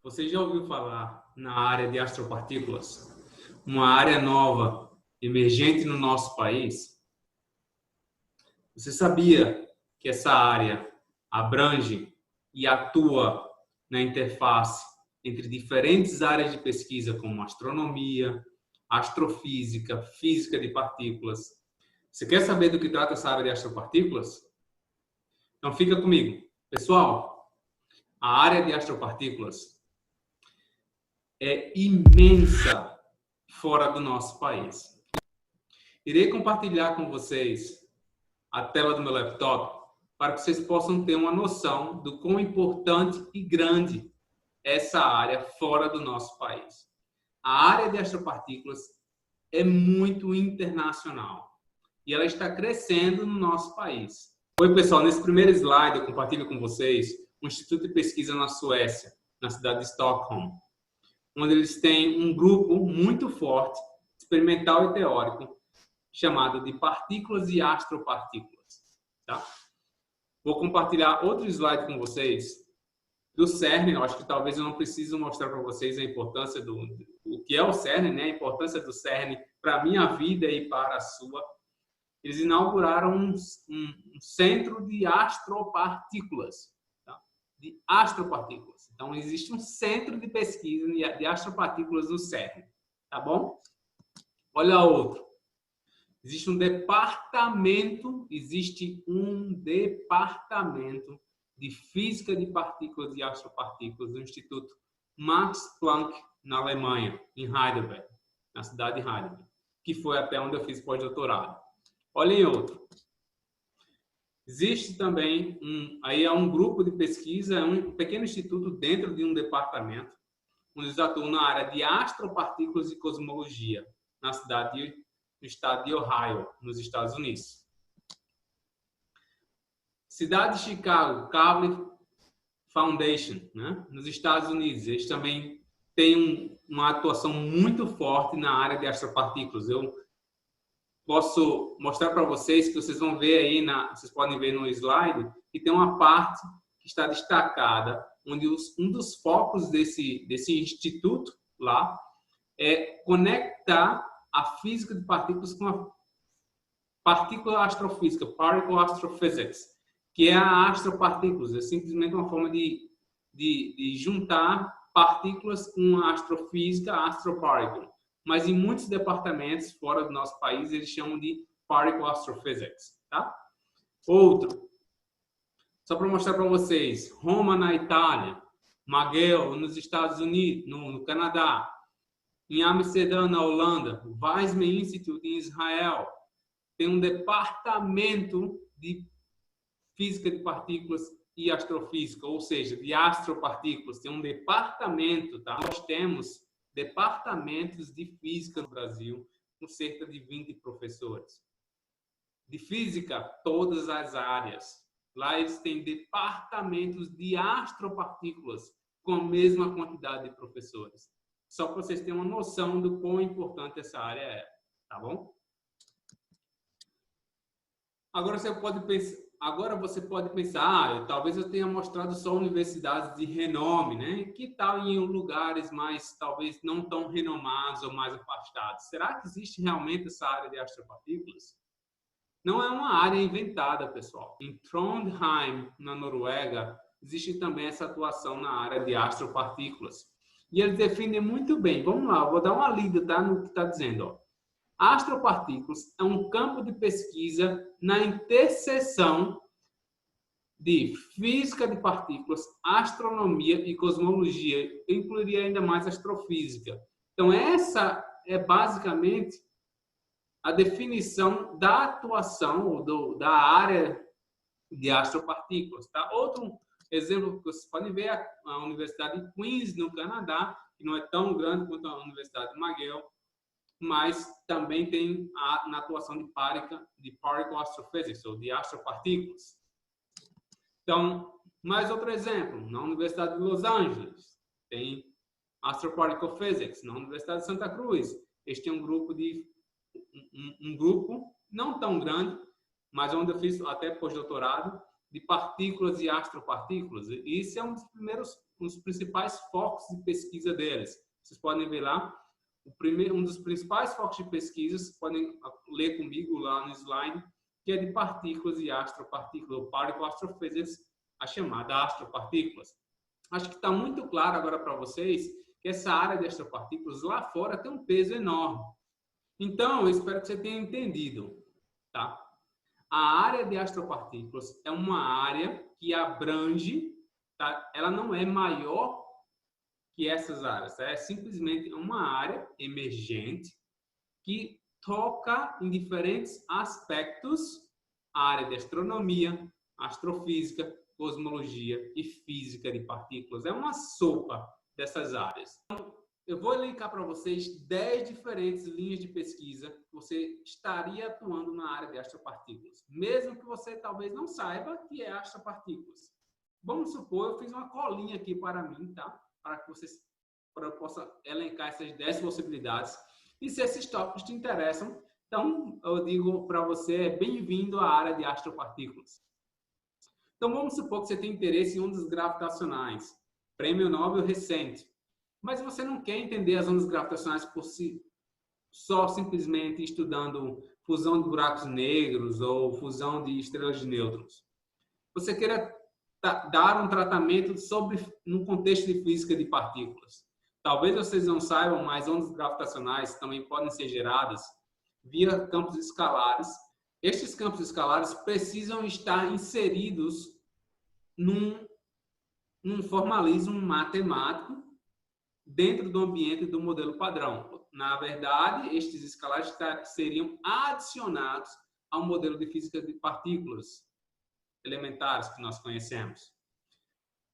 Você já ouviu falar na área de astropartículas? Uma área nova, emergente no nosso país? Você sabia que essa área abrange e atua na interface entre diferentes áreas de pesquisa como astronomia, astrofísica, física de partículas? Você quer saber do que trata essa área de astropartículas? Então fica comigo. Pessoal, a área de astropartículas é imensa fora do nosso país. Irei compartilhar com vocês a tela do meu laptop para que vocês possam ter uma noção do quão importante e grande é essa área fora do nosso país. A área de astropartículas é muito internacional e ela está crescendo no nosso país. Oi, pessoal, nesse primeiro slide eu compartilho com vocês um instituto de pesquisa na Suécia, na cidade de Stockholm, onde eles têm um grupo muito forte, experimental e teórico, chamado de partículas e astropartículas. Tá? Vou compartilhar outro slide com vocês do CERN. Eu acho que talvez eu não precise mostrar para vocês a importância o que é o CERN, né? A importância do CERN para a minha vida e para a sua. Eles inauguraram um centro de astropartículas. Tá? De astropartículas. Então, existe um centro de pesquisa de astropartículas no CERN. Tá bom? Olha outro. Existe um departamento de física de partículas e astropartículas do Instituto Max Planck, na Alemanha, em Heidelberg, na cidade de Heidelberg, que foi até onde eu fiz pós-doutorado. Olhem outro. Existe também um grupo de pesquisa, um pequeno instituto dentro de um departamento, onde eles atuam na área de astropartículas e cosmologia, no estado de Ohio, nos Estados Unidos. Cidade de Chicago, Kavli Foundation, né? Nos Estados Unidos. Eles também têm uma atuação muito forte na área de astropartículas. Eu posso mostrar para vocês, que vocês vão ver aí, vocês podem ver no slide, que tem uma parte que está destacada, onde um dos focos desse instituto lá é conectar a física de partículas com a partícula astrofísica, particle astrophysics, que é a astropartículas. É simplesmente uma forma de juntar partículas com a astrofísica, a astroparticle. Mas em muitos departamentos fora do nosso país, eles chamam de particle astrophysics. Tá? Outro, só para mostrar para vocês, Roma, na Itália, McGill, nos Estados Unidos, no Canadá, em Amsterdã, na Holanda, o Weizmann Institute, em Israel, tem um departamento de física de partículas e astrofísica, ou seja, de astropartículas. Tem um departamento, tá? Nós temos departamentos de física no Brasil, com cerca de 20 professores. De física, todas as áreas. Lá eles têm departamentos de astropartículas, com a mesma quantidade de professores. Só para vocês terem uma noção do quão importante essa área é, tá bom? Agora você pode pensar, talvez eu tenha mostrado só universidades de renome, né? Que tal em lugares mais, talvez, não tão renomados ou mais afastados? Será que existe realmente essa área de astropartículas? Não é uma área inventada, pessoal. Em Trondheim, na Noruega, existe também essa atuação na área de astropartículas. E eles definem muito bem. Vamos lá, vou dar uma lida, tá, no que está dizendo. Ó. Astropartículas é um campo de pesquisa na interseção de física de partículas, astronomia e cosmologia. Eu incluiria ainda mais astrofísica. Então, essa é basicamente a definição da atuação da área de astropartículas. Tá? Outro exemplo que vocês podem ver é a Universidade de Queens, no Canadá, que não é tão grande quanto a Universidade de McGill, mas também tem na atuação de particle astrophysics, ou de astropartículas. Então, mais outro exemplo, na Universidade de Los Angeles, tem Astroparticle Physics. Na Universidade de Santa Cruz, eles têm um grupo não tão grande, mas onde eu fiz até pós-doutorado, de partículas e astropartículas. E isso é um dos principais focos de pesquisa deles. Vocês podem ver lá, um dos principais focos de pesquisa, vocês podem ler comigo lá no slide, que é de partículas e astropartículas, o Particle Astrophysics, a chamada astropartículas. Acho que está muito claro agora para vocês que essa área de astropartículas lá fora tem um peso enorme. Então, eu espero que você tenha entendido, tá? A área de astropartículas é uma área que abrange, tá? Ela não é maior que essas áreas, tá? É simplesmente uma área emergente que toca em diferentes aspectos a área de astronomia, astrofísica, cosmologia e física de partículas. É uma sopa dessas áreas. Então, eu vou elencar para vocês 10 diferentes linhas de pesquisa que você estaria atuando na área de astropartículas, mesmo que você talvez não saiba que é astropartículas. Vamos supor, eu fiz uma colinha aqui para mim, tá? Para eu possa elencar essas 10 possibilidades. E se esses tópicos te interessam, então eu digo para você, bem-vindo à área de astropartículas. Então vamos supor que você tem interesse em ondas gravitacionais, prêmio Nobel recente, mas você não quer entender as ondas gravitacionais por si, só simplesmente estudando fusão de buracos negros ou fusão de estrelas de nêutrons. Você quer dar um tratamento no contexto de física de partículas. Talvez vocês não saibam, mas ondas gravitacionais também podem ser geradas via campos escalares. Estes campos escalares precisam estar inseridos num formalismo matemático dentro do ambiente do modelo padrão. Na verdade, estes escalares seriam adicionados ao modelo de física de partículas elementares que nós conhecemos.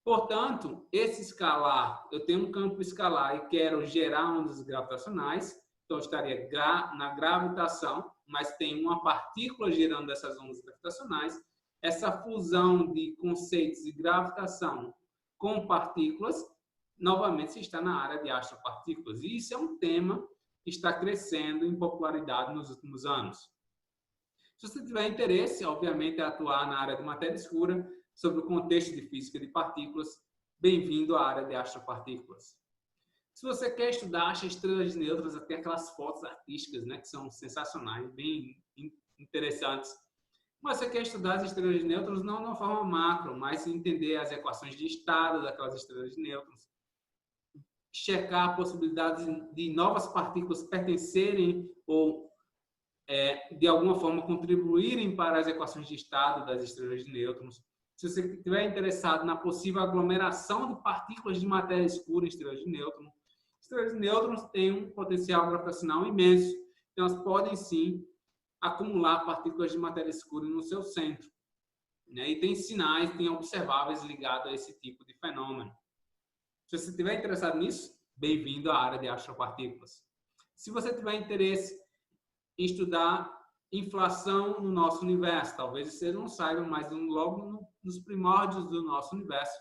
Portanto, esse escalar, eu tenho um campo escalar e quero gerar ondas gravitacionais, então eu estaria na gravitação, mas tem uma partícula gerando essas ondas gravitacionais. Essa fusão de conceitos de gravitação com partículas, novamente, está na área de astropartículas. E isso é um tema que está crescendo em popularidade nos últimos anos. Se você tiver interesse, obviamente, em atuar na área de matéria escura, sobre o contexto de física de partículas, bem-vindo à área de astropartículas. Se você quer estudar as estrelas de nêutrons, até aquelas fotos artísticas, né, que são sensacionais, bem interessantes. Mas você quer estudar as estrelas de nêutrons não de uma forma macro, mas entender as equações de estado daquelas estrelas de nêutrons, checar possibilidades de novas partículas pertencerem ou de alguma forma contribuírem para as equações de estado das estrelas de nêutrons. Se você estiver interessado na possível aglomeração de partículas de matéria escura em estrelas de nêutrons, estrelas de nêutrons têm um potencial gravitacional imenso, então elas podem sim acumular partículas de matéria escura no seu centro, né? E tem sinais, tem observáveis ligados a esse tipo de fenômeno. Se você estiver interessado nisso, bem-vindo à área de astropartículas. Se você tiver interesse em estudar inflação no nosso universo, talvez vocês não saibam, mas logo nos primórdios do nosso universo,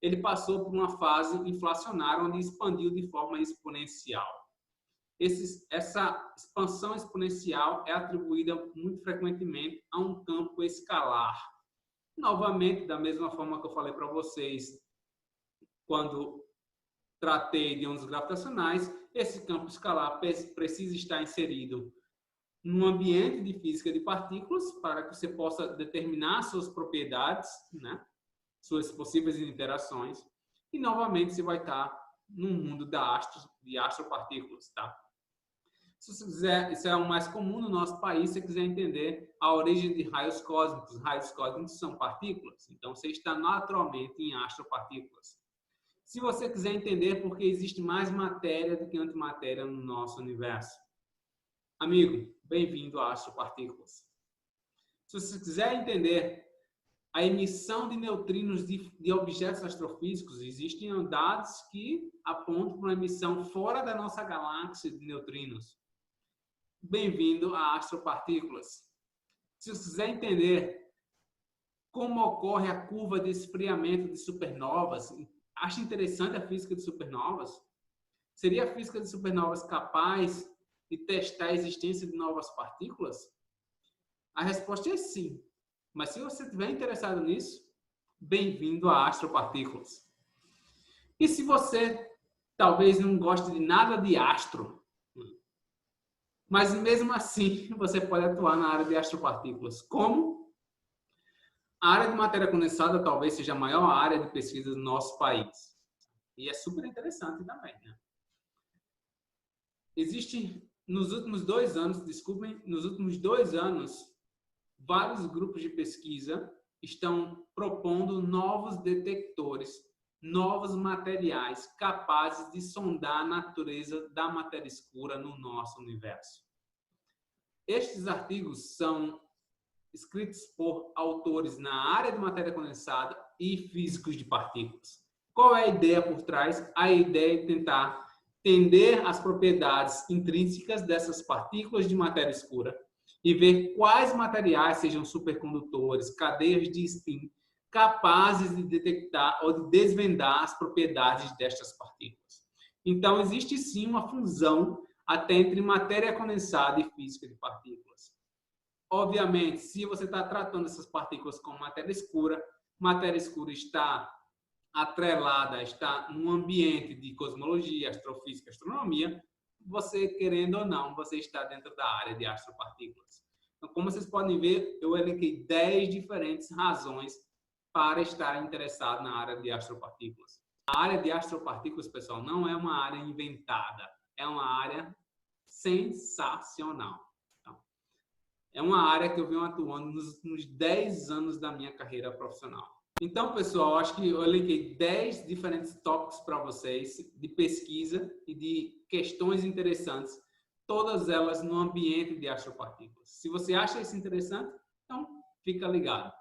ele passou por uma fase inflacionária onde expandiu de forma exponencial. Essa expansão exponencial é atribuída muito frequentemente a um campo escalar. Novamente, da mesma forma que eu falei para vocês quando tratei de ondas gravitacionais, esse campo escalar precisa estar inserido num ambiente de física de partículas para que você possa determinar suas propriedades, né? Suas possíveis interações. E, novamente, você vai estar no mundo de astropartículas, tá? Se você quiser, isso é o mais comum no nosso país, se você quiser entender a origem de raios cósmicos. Raios cósmicos são partículas, então você está naturalmente em astropartículas. Se você quiser entender por que existe mais matéria do que antimatéria no nosso universo, amigo, bem-vindo a astropartículas. Se você quiser entender a emissão de neutrinos de objetos astrofísicos, existem dados que apontam para uma emissão fora da nossa galáxia de neutrinos. Bem-vindo a astropartículas. Se você quiser entender como ocorre a curva de esfriamento de supernovas, acha interessante a física de supernovas? Seria a física de supernovas capaz de testar a existência de novas partículas? A resposta é sim. Mas se você estiver interessado nisso, bem-vindo a astropartículas. E se você talvez não goste de nada de astro, mas mesmo assim você pode atuar na área de astropartículas. Como? A área de matéria condensada talvez seja a maior área de pesquisa do nosso país. E é super interessante também, né? Existe, nos últimos 2 anos, vários grupos de pesquisa estão propondo novos detectores, novos materiais capazes de sondar a natureza da matéria escura no nosso universo. Estes artigos são escritos por autores na área de matéria condensada e físicos de partículas. Qual é a ideia por trás? A ideia é tentar entender as propriedades intrínsecas dessas partículas de matéria escura e ver quais materiais sejam supercondutores, cadeias de spin, capazes de detectar ou de desvendar as propriedades destas partículas. Então, existe sim uma fusão até entre matéria condensada e física de partículas. Obviamente, se você está tratando essas partículas como matéria escura está atrelada, está num ambiente de cosmologia, astrofísica, astronomia, você, querendo ou não, você está dentro da área de astropartículas. Então, como vocês podem ver, eu elenquei 10 diferentes razões para estar interessado na área de astropartículas. A área de astropartículas, pessoal, não é uma área inventada, é uma área sensacional. Então, é uma área que eu venho atuando nos últimos 10 anos da minha carreira profissional. Então, pessoal, acho que eu elenquei 10 diferentes tópicos para vocês de pesquisa e de questões interessantes, todas elas no ambiente de astropartículas. Se você acha isso interessante, então fica ligado.